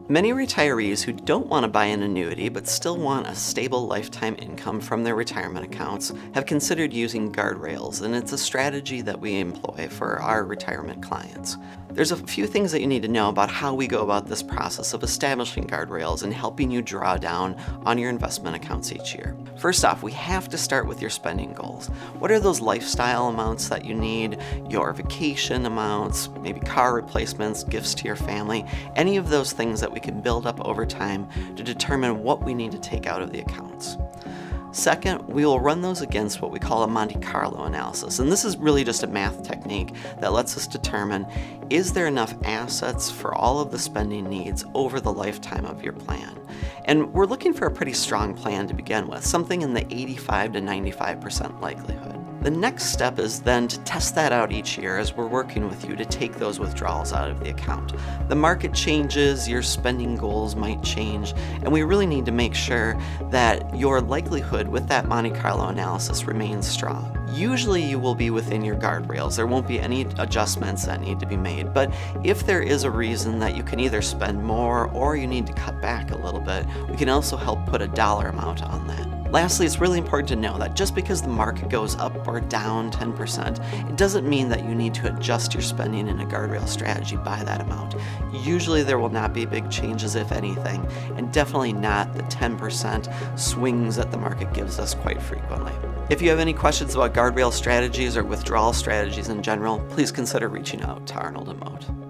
Many retirees who don't want to buy an annuity but still want a stable lifetime income from their retirement accounts have considered using Guardrails, and it's a strategy that we employ for our retirement clients. There's a few things that you need to know about how we go about this process of establishing Guardrails and helping you draw down on your investment accounts each year. First off, we have to start with your spending goals. What are those lifestyle amounts that you need, your vacation amounts, maybe car replacements, gifts to your family, any of those things that we can build up over time to determine what we need to take out of the accounts. Second, we will run those against what we call a Monte Carlo analysis, and this is really just a math technique that lets us determine, is there enough assets for all of the spending needs over the lifetime of your plan? And we're looking for a pretty strong plan to begin with, something in the 85 to 95% likelihood. The next step is then to test that out each year as we're working with you to take those withdrawals out of the account. The market changes, your spending goals might change, and we really need to make sure that your likelihood with that Monte Carlo analysis remains strong. Usually you will be within your guardrails. There won't be any adjustments that need to be made, but if there is a reason that you can either spend more or you need to cut back a little bit, we can also help put a dollar amount on that. Lastly, it's really important to know that just because the market goes up or down 10%, it doesn't mean that you need to adjust your spending in a guardrail strategy by that amount. Usually there will not be big changes, if anything, and definitely not the 10% swings that the market gives us quite frequently. If you have any questions about guardrail strategies or withdrawal strategies in general, please consider reaching out to Arnold & Mote.